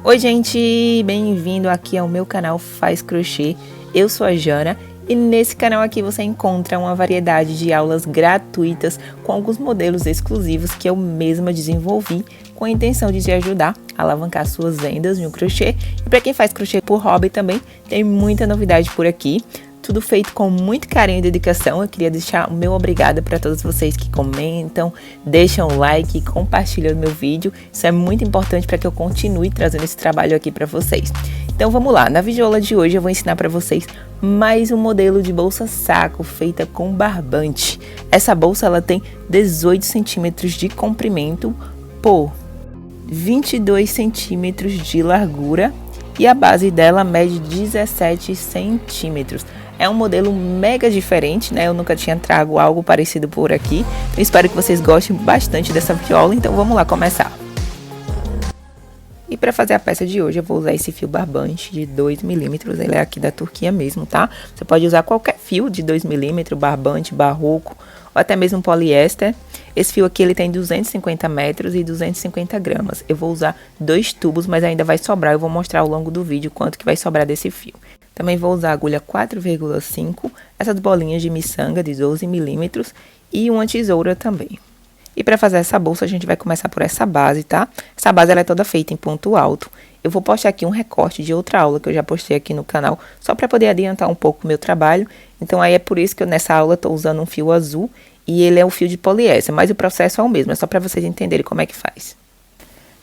Oi gente, bem-vindo aqui ao meu canal Faz Crochê. Eu sou a Jana e nesse canal aqui você encontra uma variedade de aulas gratuitas com alguns modelos exclusivos que eu mesma desenvolvi com a intenção de te ajudar a alavancar suas vendas no crochê. E para quem faz crochê por hobby também, tem muita novidade por aqui. Tudo feito com muito carinho e dedicação. Eu queria deixar o meu obrigada para todos vocês que comentam, deixam o like e compartilham o meu vídeo. Isso é muito importante para que eu continue trazendo esse trabalho aqui para vocês. Então vamos lá, na videoaula de hoje eu vou ensinar para vocês mais um modelo de bolsa saco feita com barbante. Essa bolsa ela tem 18 centímetros de comprimento por 22 centímetros de largura e a base dela mede 17 centímetros. É um modelo mega diferente, né? Eu nunca tinha trago algo parecido por aqui. Eu espero que vocês gostem bastante dessa videoaula, então vamos lá começar. E para fazer a peça de hoje eu vou usar esse fio barbante de 2 milímetros, ele é aqui da Turquia mesmo, tá? Você pode usar qualquer fio de 2 milímetros, barbante, barroco ou até mesmo poliéster. Esse fio aqui ele tem 250 metros e 250 gramas. Eu vou usar 2 tubos, mas ainda vai sobrar, eu vou mostrar ao longo do vídeo quanto que vai sobrar desse fio. Também vou usar a agulha 4,5, essas bolinhas de miçanga de 12 milímetros e uma tesoura também. E para fazer essa bolsa, a gente vai começar por essa base, tá? Essa base ela é toda feita em ponto alto. Eu vou postar aqui um recorte de outra aula que eu já postei aqui no canal, só para poder adiantar um pouco o meu trabalho. Então aí é por isso que eu nessa aula estou usando um fio azul e ele é um fio de poliéster, mas o processo é o mesmo, é só para vocês entenderem como é que faz.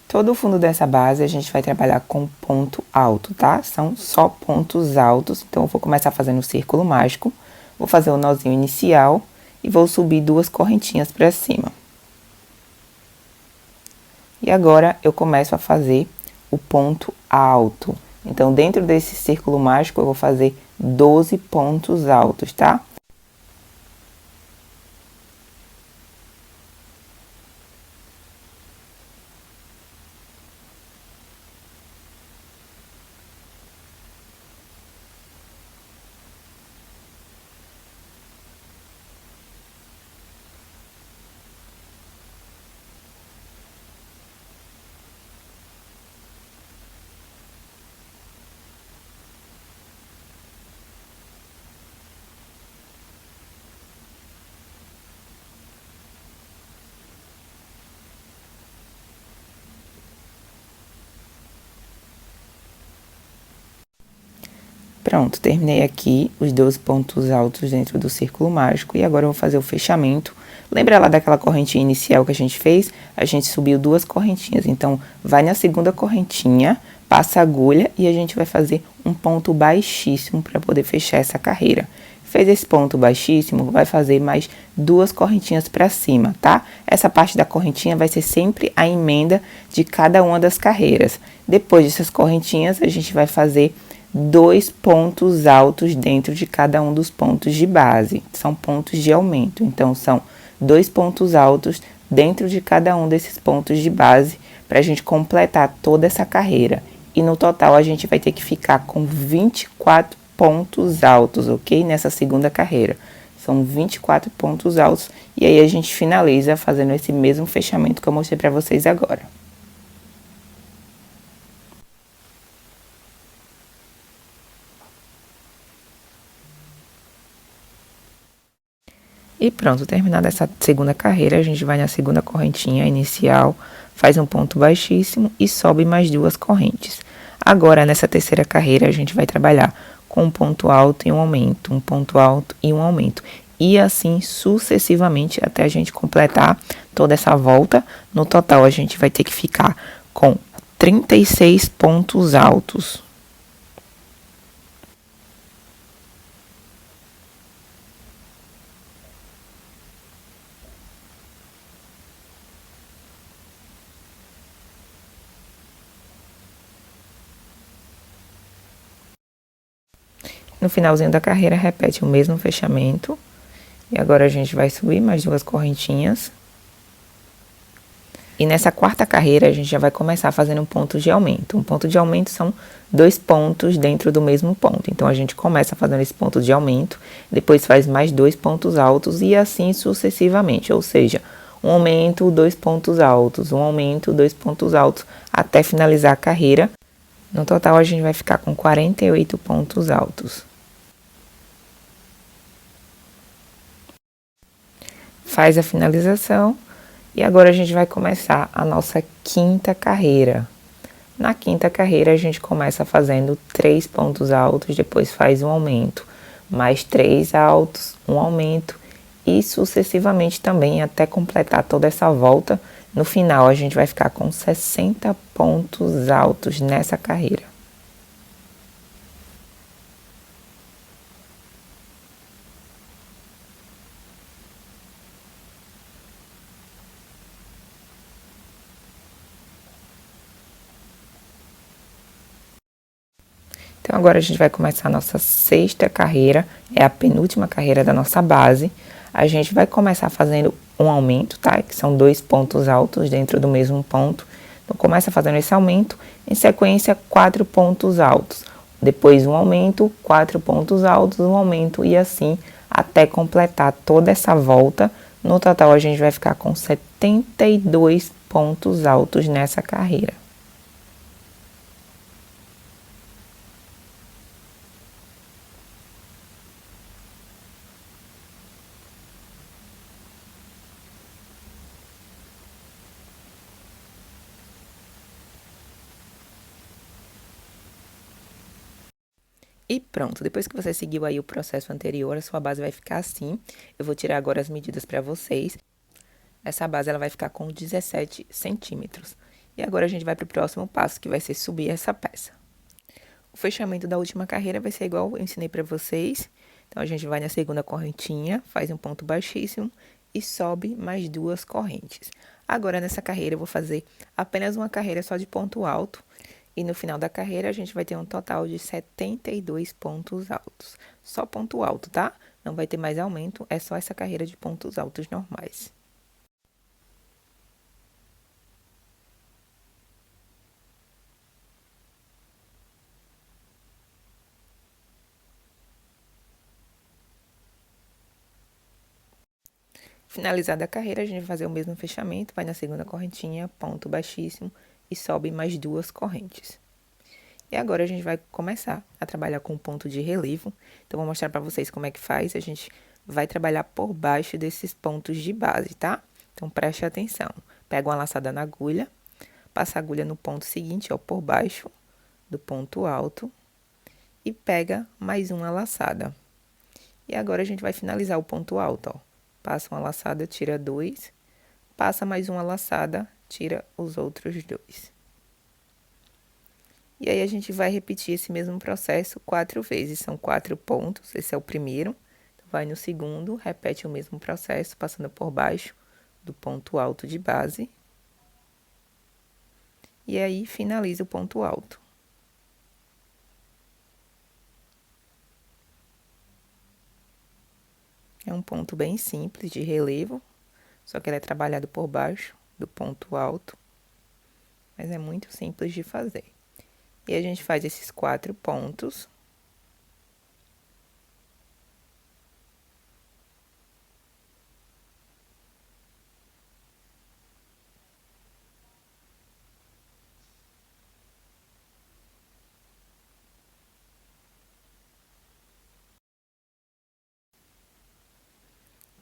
Todo o fundo dessa base a gente vai trabalhar com ponto alto, tá? São só pontos altos, então eu vou começar fazendo o círculo mágico, vou fazer o nozinho inicial e vou subir 2 correntinhas para cima. E agora eu começo a fazer o ponto alto. Então, dentro desse círculo mágico, eu vou fazer 12 pontos altos, tá? Pronto, terminei aqui os 12 pontos altos dentro do círculo mágico e agora eu vou fazer o fechamento. Lembra lá daquela correntinha inicial que a gente fez? A gente subiu 2 correntinhas, então vai na segunda correntinha, passa a agulha e a gente vai fazer um ponto baixíssimo para poder fechar essa carreira. Fez esse ponto baixíssimo, vai fazer mais 2 correntinhas para cima, tá? Essa parte da correntinha vai ser sempre a emenda de cada uma das carreiras. Depois dessas correntinhas, a gente vai fazer 2 pontos altos dentro de cada um dos pontos de base, são pontos de aumento, então são 2 pontos altos dentro de cada um desses pontos de base para a gente completar toda essa carreira. E no total a gente vai ter que ficar com 24 pontos altos, ok? Nessa segunda carreira, são 24 pontos altos e aí a gente finaliza fazendo esse mesmo fechamento que eu mostrei para vocês agora. E pronto, terminada essa segunda carreira, a gente vai na segunda correntinha inicial, faz um ponto baixíssimo e sobe mais 2 correntes. Agora, nessa terceira carreira, a gente vai trabalhar com um ponto alto e um aumento, um ponto alto e um aumento. E assim sucessivamente até a gente completar toda essa volta. No total, a gente vai ter que ficar com 36 pontos altos. No finalzinho da carreira, repete o mesmo fechamento. E agora a gente vai subir mais 2 correntinhas. E nessa quarta carreira, a gente já vai começar fazendo um ponto de aumento. Um ponto de aumento são 2 pontos dentro do mesmo ponto. Então, a gente começa fazendo esse ponto de aumento, depois faz mais 2 pontos altos e assim sucessivamente. Ou seja, um aumento, 2 pontos altos, um aumento, 2 pontos altos, até finalizar a carreira. No total, a gente vai ficar com 48 pontos altos. Faz a finalização e agora a gente vai começar a nossa quinta carreira. Na quinta carreira, a gente começa fazendo 3 pontos altos, depois faz um aumento, mais 3 altos, um aumento e sucessivamente também até completar toda essa volta. No final, a gente vai ficar com 60 pontos altos nessa carreira. Então agora a gente vai começar a nossa sexta carreira, é a penúltima carreira da nossa base. A gente vai começar fazendo um aumento, tá? Que são 2 pontos altos dentro do mesmo ponto. Então começa fazendo esse aumento, em sequência 4 pontos altos. Depois um aumento, 4 pontos altos, um aumento e assim até completar toda essa volta. No total a gente vai ficar com 72 pontos altos nessa carreira. E pronto, depois que você seguiu aí o processo anterior, a sua base vai ficar assim. Eu vou tirar agora as medidas para vocês. Essa base ela vai ficar com 17 centímetros. E agora a gente vai para o próximo passo, que vai ser subir essa peça. O fechamento da última carreira vai ser igual eu ensinei para vocês. Então, a gente vai na segunda correntinha, faz um ponto baixíssimo e sobe mais 2 correntes. Agora, nessa carreira, eu vou fazer apenas uma carreira só de ponto alto. E no final da carreira, a gente vai ter um total de 72 pontos altos. Só ponto alto, tá? Não vai ter mais aumento, é só essa carreira de pontos altos normais. Finalizada a carreira, a gente vai fazer o mesmo fechamento, vai na segunda correntinha, ponto baixíssimo e sobe mais 2 correntes. E agora a gente vai começar a trabalhar com o ponto de relevo. Então, vou mostrar para vocês como é que faz. A gente vai trabalhar por baixo desses pontos de base, tá? Então, preste atenção. Pega uma laçada na agulha, passa a agulha no ponto seguinte, ó, por baixo do ponto alto e pega mais uma laçada. E agora a gente vai finalizar o ponto alto, ó. Passa uma laçada, tira 2, passa mais uma laçada, tira os outros 2. E aí a gente vai repetir esse mesmo processo 4 vezes, são 4 pontos, esse é o primeiro. Vai no segundo, repete o mesmo processo, passando por baixo do ponto alto de base. E aí finaliza o ponto alto. É um ponto bem simples de relevo, só que ele é trabalhado por baixo do ponto alto, mas é muito simples de fazer. E a gente faz esses 4 pontos.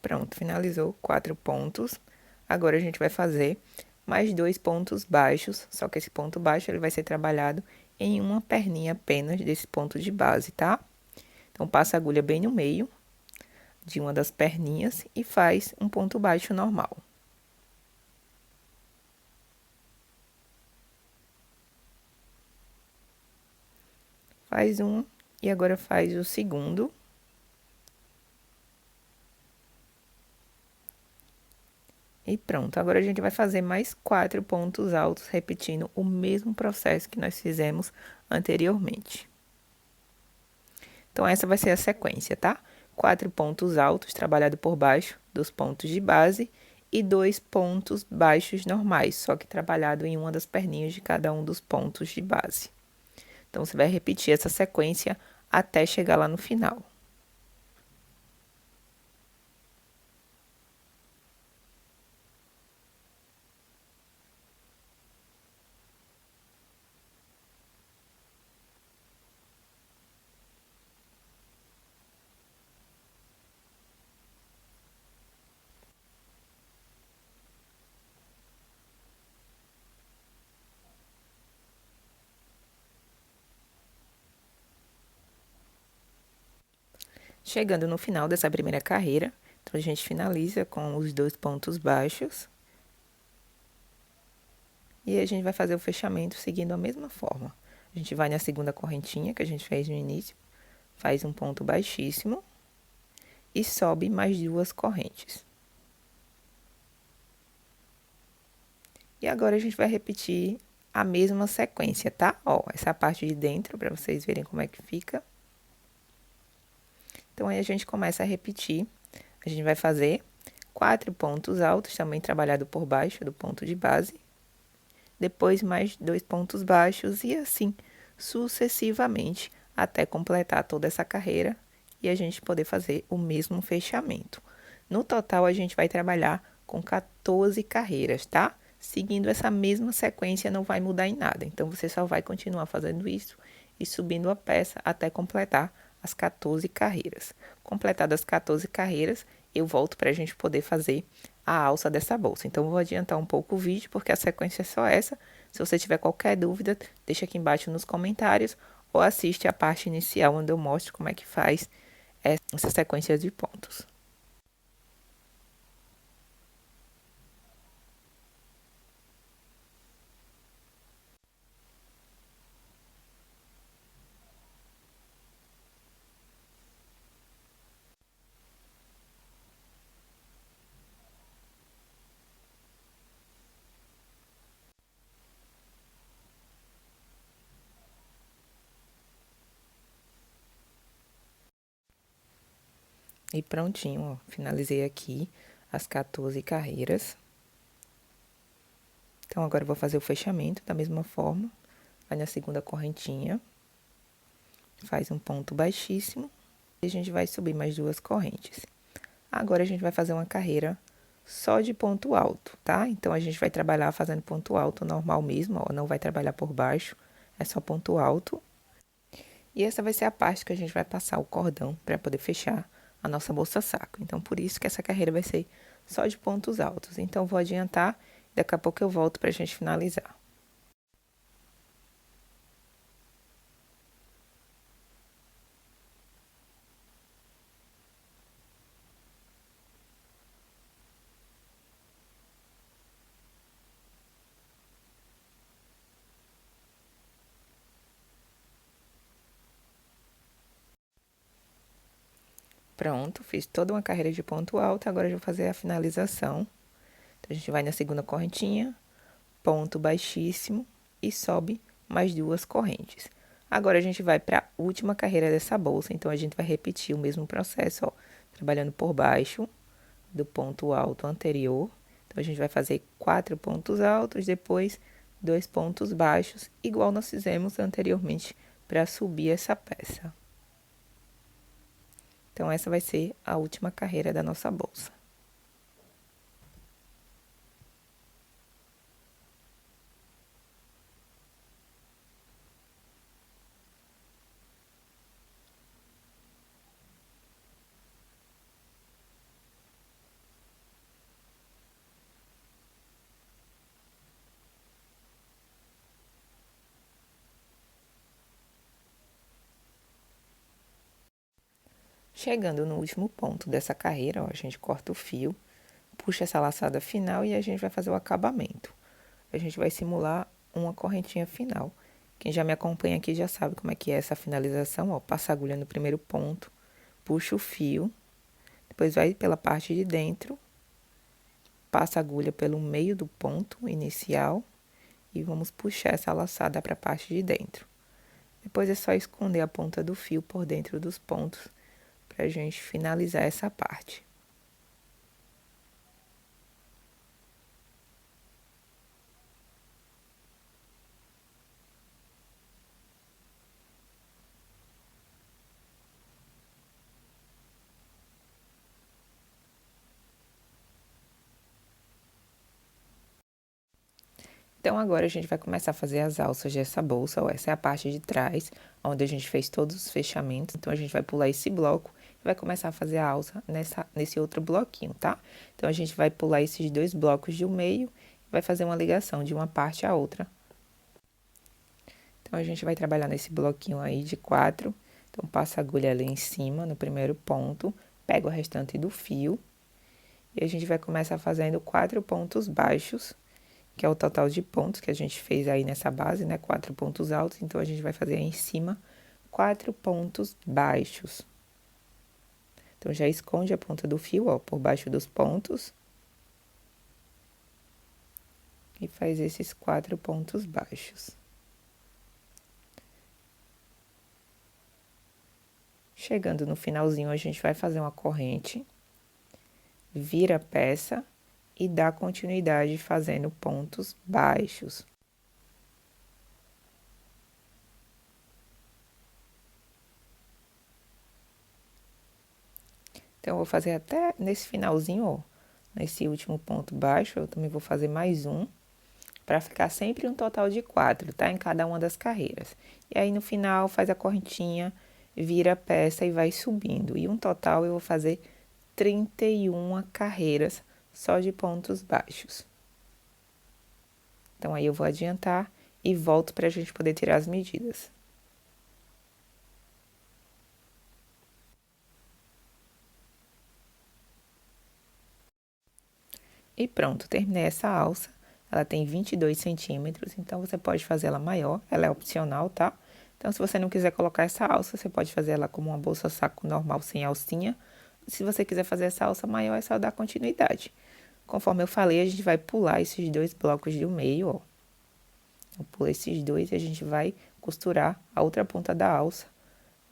Pronto, finalizou 4 pontos. Agora a gente vai fazer mais 2 pontos baixos, só que esse ponto baixo ele vai ser trabalhado em uma perninha apenas desse ponto de base, tá? Então, passa a agulha bem no meio de uma das perninhas e faz um ponto baixo normal. Faz um e agora faz o segundo. E pronto, agora a gente vai fazer mais 4 pontos altos, repetindo o mesmo processo que nós fizemos anteriormente. Então, essa vai ser a sequência, tá? 4 pontos altos, trabalhado por baixo dos pontos de base, e 2 pontos baixos normais, só que trabalhado em uma das perninhas de cada um dos pontos de base. Então, você vai repetir essa sequência até chegar lá no final. Chegando no final dessa primeira carreira, então a gente finaliza com os 2 pontos baixos. E a gente vai fazer o fechamento seguindo a mesma forma. A gente vai na segunda correntinha que a gente fez no início, faz um ponto baixíssimo e sobe mais 2 correntes. E agora a gente vai repetir a mesma sequência, tá? Ó, essa parte de dentro, para vocês verem como é que fica. Então, aí a gente começa a repetir. A gente vai fazer 4 pontos altos, também trabalhado por baixo do ponto de base. Depois, mais 2 pontos baixos e assim, sucessivamente, até completar toda essa carreira e a gente poder fazer o mesmo fechamento. No total, a gente vai trabalhar com 14 carreiras, tá? Seguindo essa mesma sequência, não vai mudar em nada. Então, você só vai continuar fazendo isso e subindo a peça até completar as 14 carreiras. Completadas as 14 carreiras, eu volto para a gente poder fazer a alça dessa bolsa. Então, eu vou adiantar um pouco o vídeo, porque a sequência é só essa. Se você tiver qualquer dúvida, deixa aqui embaixo nos comentários ou assiste a parte inicial, onde eu mostro como é que faz essa sequência de pontos. E prontinho, ó, finalizei aqui as 14 carreiras. Então, agora eu vou fazer o fechamento da mesma forma. Vai na segunda correntinha, faz um ponto baixíssimo e a gente vai subir mais 2 correntes. Agora, a gente vai fazer uma carreira só de ponto alto, tá? Então, a gente vai trabalhar fazendo ponto alto normal mesmo, ó, não vai trabalhar por baixo, é só ponto alto. E essa vai ser a parte que a gente vai passar o cordão para poder fechar a nossa bolsa saco. Então, por isso que essa carreira vai ser só de pontos altos. Então, vou adiantar, daqui a pouco eu volto para a gente finalizar. Pronto, fiz toda uma carreira de ponto alto, agora eu vou fazer a finalização. Então, a gente vai na segunda correntinha, ponto baixíssimo e sobe mais 2 correntes. Agora, a gente vai para a última carreira dessa bolsa, então a gente vai repetir o mesmo processo, ó, trabalhando por baixo do ponto alto anterior. Então, a gente vai fazer 4 pontos altos, depois 2 pontos baixos, igual nós fizemos anteriormente para subir essa peça. Então, essa vai ser a última carreira da nossa bolsa. Chegando no último ponto dessa carreira, ó, a gente corta o fio, puxa essa laçada final e a gente vai fazer o acabamento. A gente vai simular uma correntinha final. Quem já me acompanha aqui já sabe como é que é essa finalização, ó, passa a agulha no primeiro ponto, puxa o fio, depois vai pela parte de dentro, passa a agulha pelo meio do ponto inicial e vamos puxar essa laçada para a parte de dentro. Depois é só esconder a ponta do fio por dentro dos pontos para a gente finalizar essa parte. Então, agora a gente vai começar a fazer as alças dessa bolsa, ó, essa é a parte de trás, onde a gente fez todos os fechamentos. Então, a gente vai pular esse bloco e vai começar a fazer a alça nesse outro bloquinho, tá? Então, a gente vai pular esses 2 blocos do meio e vai fazer uma ligação de uma parte à outra. Então, a gente vai trabalhar nesse bloquinho aí de 4, Então, passa a agulha ali em cima, no primeiro ponto, pega o restante do fio e a gente vai começar fazendo 4 pontos baixos, que é o total de pontos que a gente fez aí nessa base, né? 4 pontos altos, então a gente vai fazer aí em cima 4 pontos baixos. Então, já esconde a ponta do fio, ó, por baixo dos pontos. E faz esses 4 pontos baixos. Chegando no finalzinho, a gente vai fazer uma corrente, vira a peça e dá continuidade fazendo pontos baixos. Então, eu vou fazer até nesse finalzinho, ó, nesse último ponto baixo, eu também vou fazer mais um, para ficar sempre um total de 4, tá? Em cada uma das carreiras. E aí, no final, faz a correntinha, vira a peça e vai subindo. E um total eu vou fazer 31 carreiras só de pontos baixos. Então, aí eu vou adiantar e volto para a gente poder tirar as medidas. E pronto, terminei essa alça. Ela tem 22 centímetros, então você pode fazer ela maior, ela é opcional, tá? Então, se você não quiser colocar essa alça, você pode fazer ela como uma bolsa saco normal, sem alcinha. Se você quiser fazer essa alça maior, é só dar continuidade. Conforme eu falei, a gente vai pular esses 2 blocos do meio, ó. Eu pulo esses 2 e a gente vai costurar a outra ponta da alça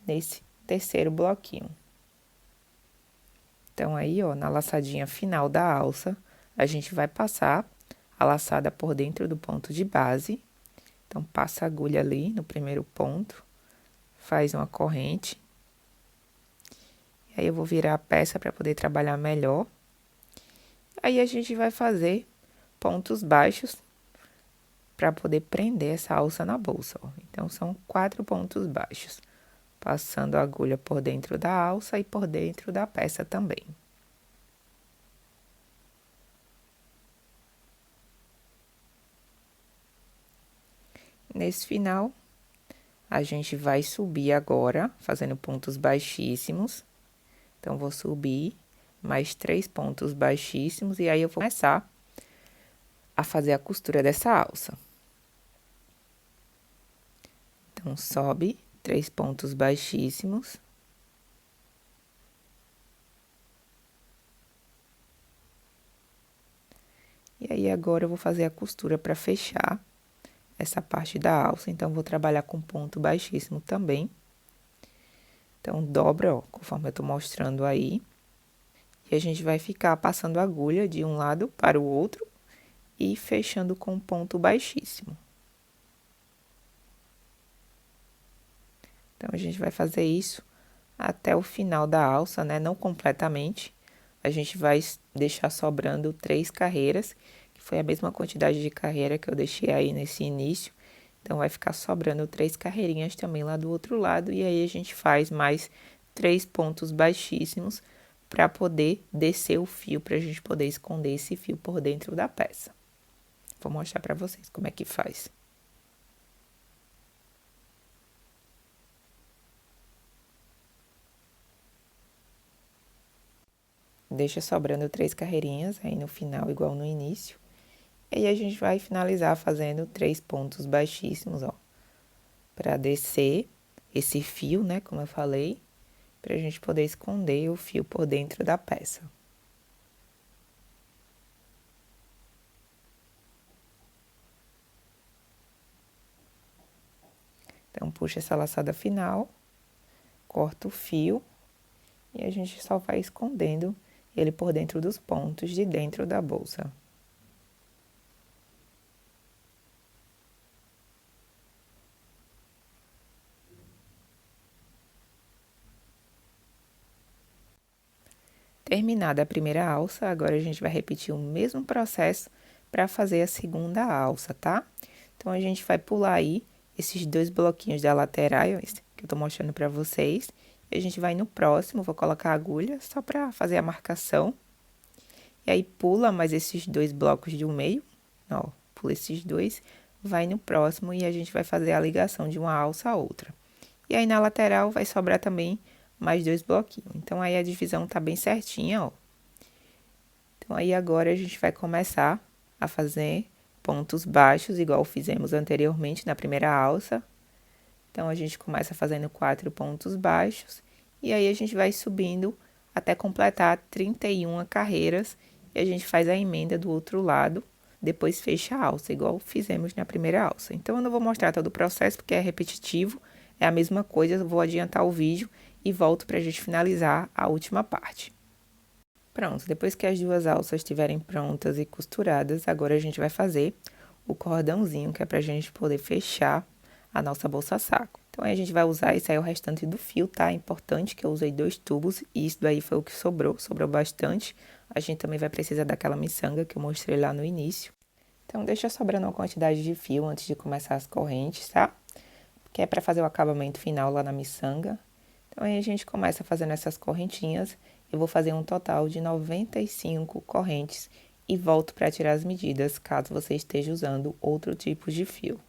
nesse terceiro bloquinho. Então, aí, ó, na laçadinha final da alça, a gente vai passar a laçada por dentro do ponto de base. Então, passa a agulha ali no primeiro ponto, faz uma corrente. E aí, eu vou virar a peça para poder trabalhar melhor. Aí, a gente vai fazer pontos baixos para poder prender essa alça na bolsa, ó. Então, são 4 pontos baixos, passando a agulha por dentro da alça e por dentro da peça também. Nesse final, a gente vai subir agora, fazendo pontos baixíssimos. Então, vou subir mais 3 pontos baixíssimos e aí eu vou começar a fazer a costura dessa alça. Então, sobe 3 pontos baixíssimos. E aí, agora eu vou fazer a costura para fechar essa parte da alça. Então, vou trabalhar com ponto baixíssimo também. Então, dobra, ó, conforme eu tô mostrando aí. E a gente vai ficar passando a agulha de um lado para o outro e fechando com ponto baixíssimo. Então, a gente vai fazer isso até o final da alça, né? Não completamente. A gente vai deixar sobrando 3 carreiras, que foi a mesma quantidade de carreira que eu deixei aí nesse início. Então, vai ficar sobrando 3 carreirinhas também lá do outro lado. E aí, a gente faz mais 3 pontos baixíssimos para poder descer o fio, para a gente poder esconder esse fio por dentro da peça. Vou mostrar para vocês como é que faz. Deixa sobrando 3 carreirinhas aí no final, igual no início. E aí, a gente vai finalizar fazendo 3 pontos baixíssimos, ó. Pra descer esse fio, né, como eu falei, pra gente poder esconder o fio por dentro da peça. Então, puxa essa laçada final, corta o fio e a gente só vai escondendo ele por dentro dos pontos de dentro da bolsa. Terminada a primeira alça, agora a gente vai repetir o mesmo processo para fazer a segunda alça, tá? Então, a gente vai pular aí esses 2 bloquinhos da lateral, que eu tô mostrando para vocês. E a gente vai no próximo, vou colocar a agulha só para fazer a marcação. E aí, pula mais esses 2 blocos do meio, ó, pula esses 2, vai no próximo e a gente vai fazer a ligação de uma alça a outra. E aí na lateral vai sobrar também mais 2 bloquinhos. Então aí a divisão tá bem certinha, ó. Então aí agora a gente vai começar a fazer pontos baixos, igual fizemos anteriormente na primeira alça. Então a gente começa fazendo 4 pontos baixos e aí a gente vai subindo até completar 31 carreiras e a gente faz a emenda do outro lado, depois fecha a alça, igual fizemos na primeira alça. Então eu não vou mostrar todo o processo porque é repetitivo, é a mesma coisa, eu vou adiantar o vídeo e volto para a gente finalizar a última parte. Pronto, depois que as duas alças estiverem prontas e costuradas, agora a gente vai fazer o cordãozinho, que é pra gente poder fechar a nossa bolsa saco. Então, aí a gente vai usar esse aí o restante do fio, tá? É importante que eu usei 2 tubos e isso daí foi o que sobrou bastante. A gente também vai precisar daquela miçanga que eu mostrei lá no início. Então, deixa sobrando uma quantidade de fio antes de começar as correntes, tá? Que é para fazer o acabamento final lá na miçanga. Então, aí a gente começa fazendo essas correntinhas. Eu vou fazer um total de 95 correntes e volto para tirar as medidas, caso você esteja usando outro tipo de fio.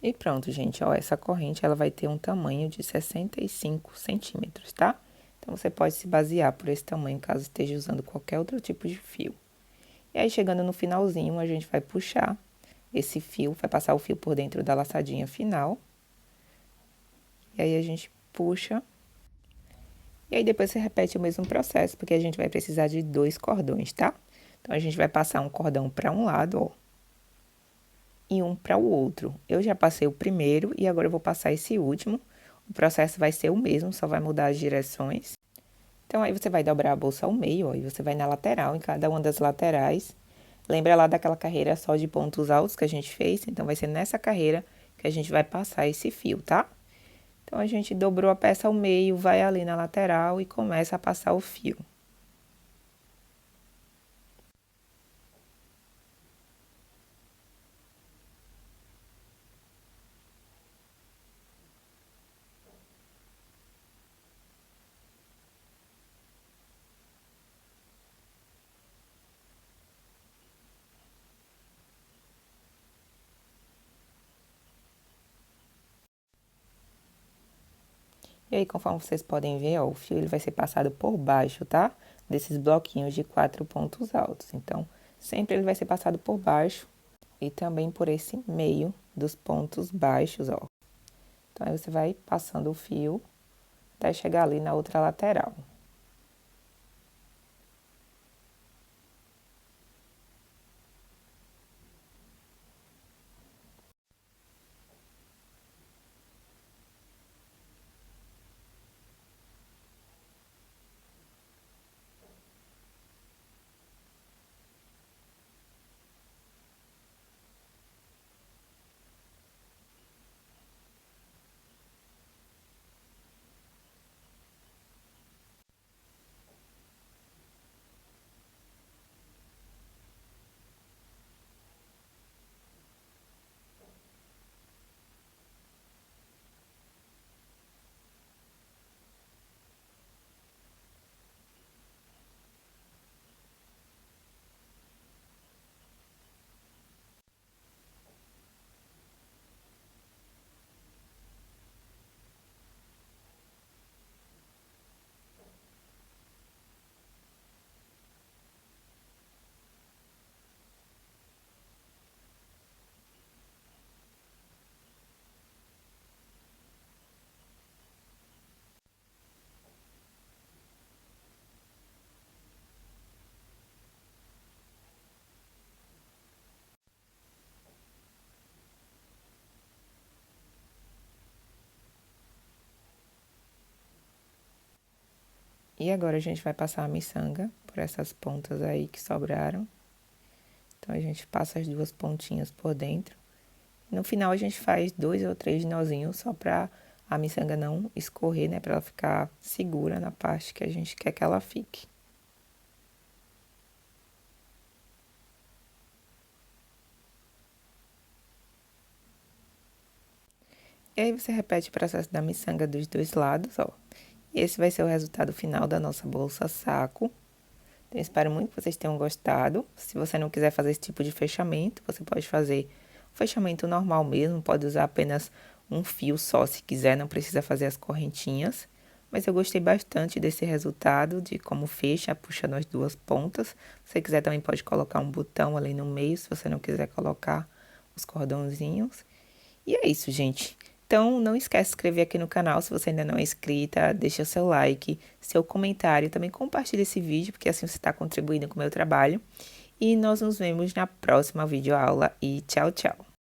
E pronto, gente, ó, essa corrente ela vai ter um tamanho de 65 centímetros, tá? Então, você pode se basear por esse tamanho, caso esteja usando qualquer outro tipo de fio. E aí, chegando no finalzinho, a gente vai puxar esse fio, vai passar o fio por dentro da laçadinha final. E aí, a gente puxa. E aí, depois você repete o mesmo processo, porque a gente vai precisar de 2 cordões, tá? Então, a gente vai passar um cordão para um lado, ó, e um para o outro. Eu já passei o primeiro e agora eu vou passar esse último. O processo vai ser o mesmo, só vai mudar as direções. Então, aí você vai dobrar a bolsa ao meio, ó, e você vai na lateral, em cada uma das laterais. Lembra lá daquela carreira só de pontos altos que a gente fez? Então, vai ser nessa carreira que a gente vai passar esse fio, tá? Então, a gente dobrou a peça ao meio, vai ali na lateral e começa a passar o fio. E aí, conforme vocês podem ver, ó, o fio ele vai ser passado por baixo, tá? Desses bloquinhos de 4 pontos altos. Então, sempre ele vai ser passado por baixo e também por esse meio dos pontos baixos, ó. Então, aí você vai passando o fio até chegar ali na outra lateral. E agora a gente vai passar a miçanga por essas pontas aí que sobraram. Então, a gente passa as duas pontinhas por dentro. No final, a gente faz 2 ou 3 nozinhos só pra a miçanga não escorrer, né? Pra ela ficar segura na parte que a gente quer que ela fique. E aí, você repete o processo da miçanga dos dois lados, ó. E esse vai ser o resultado final da nossa bolsa saco. Então, espero muito que vocês tenham gostado. Se você não quiser fazer esse tipo de fechamento, você pode fazer o fechamento normal mesmo, pode usar apenas um fio só, se quiser, não precisa fazer as correntinhas. Mas eu gostei bastante desse resultado, de como fecha, puxando as duas pontas. Se você quiser também pode colocar um botão ali no meio, se você não quiser colocar os cordãozinhos. E é isso, gente. Então, não esquece de se inscrever aqui no canal se você ainda não é inscrita, deixa o seu like, seu comentário, também compartilha esse vídeo, porque assim você está contribuindo com o meu trabalho. E nós nos vemos na próxima videoaula e tchau, tchau!